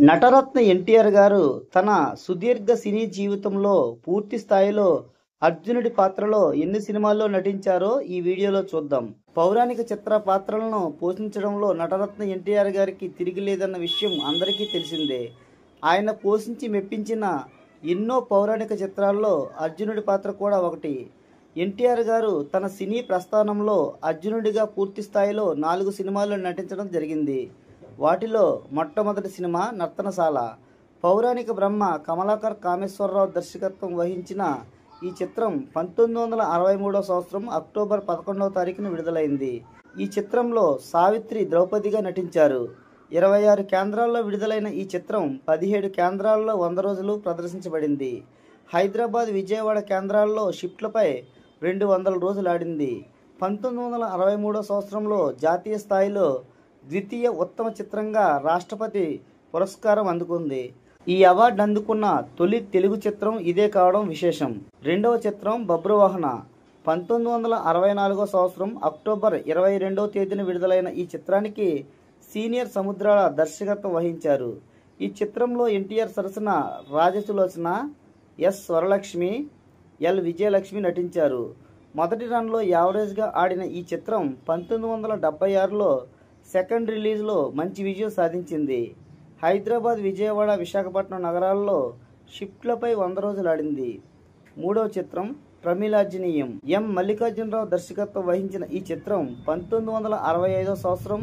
నటరత్న ఎన్టీఆర్ గారు తన సుదీర్ఘ సినీ జీవితంలో పూర్తి స్థాయిలో అర్జునుడి పాత్రలో ఎన్ని సినిమాల్లో నటించారో ఈ వీడియోలో చూద్దాం. పౌరాణిక చిత్ర పాత్రలను పోషించడంలో నటరత్న ఎన్టీఆర్ గారికి తిరిగిలేదన్న విషయం అందరికీ తెలిసిందే. ఆయన పోషించి మెప్పించిన ఎన్నో పౌరాణిక చిత్రాల్లో అర్జునుడి పాత్ర కూడా ఒకటి. ఎన్టీఆర్ గారు తన సినీ ప్రస్థానంలో అర్జునుడిగా పూర్తి స్థాయిలో 4 సినిమాల్లో నటించడం జరిగింది. వాటిలో మొట్టమొదటి సినిమా నర్తనశాల. పౌరాణిక బ్రహ్మ కమలాకర్ కామేశ్వరరావు దర్శకత్వం వహించిన ఈ చిత్రం 1963 సంవత్సరం అక్టోబర్ 11వ తారీఖున విడుదలైంది. ఈ చిత్రంలో సావిత్రి ద్రౌపదిగా నటించారు. 26 కేంద్రాల్లో విడుదలైన ఈ చిత్రం 17 కేంద్రాల్లో 100 రోజులు ప్రదర్శించబడింది. హైదరాబాద్, విజయవాడ కేంద్రాల్లో షిఫ్ట్లపై 200 రోజులు ఆడింది. 1963 సంవత్సరంలో జాతీయ స్థాయిలో ద్వితీయ ఉత్తమ చిత్రంగా రాష్ట్రపతి పురస్కారం అందుకుంది. ఈ అవార్డు అందుకున్న తొలి తెలుగు చిత్రం ఇదే కావడం విశేషం. రెండవ చిత్రం బబ్రువాహన. 1964 సంవత్సరం అక్టోబర్ 22వ తేదీన విడుదలైన ఈ చిత్రానికి సీనియర్ సముద్రాల దర్శకత్వం వహించారు. ఈ చిత్రంలో ఎన్టీఆర్ సరసన రాజసులోచన, ఎస్ వరలక్ష్మి, ఎల్ విజయలక్ష్మి నటించారు. మొదటి రన్లో యావరేజ్గా ఆడిన ఈ చిత్రం 1976లో సెకండ్ రిలీజ్లో మంచి విజయం సాధించింది. హైదరాబాద్, విజయవాడ, విశాఖపట్నం నగరాల్లో షిఫ్ట్లపై 100 రోజులు ఆడింది. మూడవ చిత్రం ప్రమిళార్జునీయం. ఎం మల్లికార్జునరావు దర్శకత్వం వహించిన ఈ చిత్రం 1965 సంవత్సరం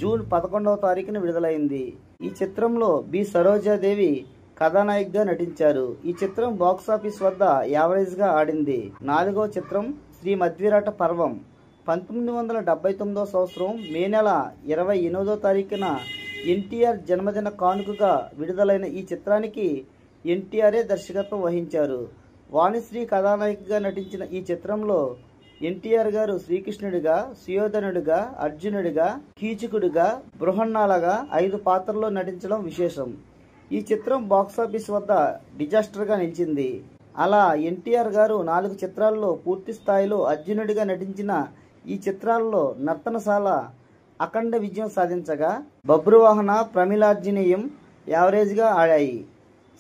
జూన్ 11వ తారీఖున విడుదలైంది. ఈ చిత్రంలో బి సరోజాదేవి కథానాయికగా నటించారు. ఈ చిత్రం బాక్సాఫీస్ వద్ద యావరేజ్గా ఆడింది. నాలుగవ చిత్రం శ్రీ మధ్విరాట పర్వం. 1979 సంవత్సరం మే నెల 28వ తారీఖున ఎన్టీఆర్ జన్మదిన కానుకగా విడుదలైన ఈ చిత్రానికి ఎన్టీఆర్ఏ దర్శకత్వం వహించారు. వాణిశ్రీ కథానాయికగా నటించిన ఈ చిత్రంలో ఎన్టీఆర్ గారు శ్రీకృష్ణుడిగా, సుయోధనుడిగా, అర్జునుడిగా, కీచకుడిగా, బృహన్నాళగా 5 పాత్రల్లో నటించడం విశేషం. ఈ చిత్రం బాక్సాఫీస్ వద్ద డిజాస్టర్గా నిలిచింది. అలా ఎన్టీఆర్ గారు 4 చిత్రాల్లో పూర్తి స్థాయిలో అర్జునుడిగా నటించిన ఈ చిత్రాల్లో నర్తనశాల అఖండ విజయం సాధించగా, బబ్రువాహన, ప్రమిళార్జునీయం యావరేజ్గా ఆడాయి.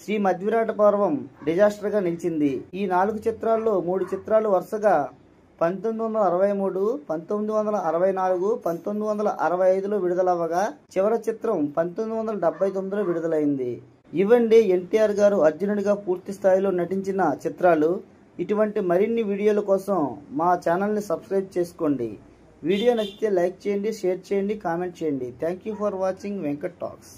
శ్రీ మధ్విరాట పర్వం డిజాస్టర్గా నిలిచింది. ఈ 4 చిత్రాల్లో 3 చిత్రాలు వరుసగా 1963, 1964, 1965లో విడుదలవ్వగా చివరి చిత్రం 1979లో విడుదలైంది. ఇవండి ఎన్టీఆర్ గారు అర్జునుడిగా పూర్తి స్థాయిలో నటించిన చిత్రాలు. ఇటువంటి మరిన్ని వీడియోల కోసం మా ఛానల్ని సబ్స్క్రైబ్ చేసుకోండి. వీడియో నచ్చితే లైక్ చేయండి, షేర్ చేయండి, కామెంట్ చేయండి. Thank you for watching Venkat talks.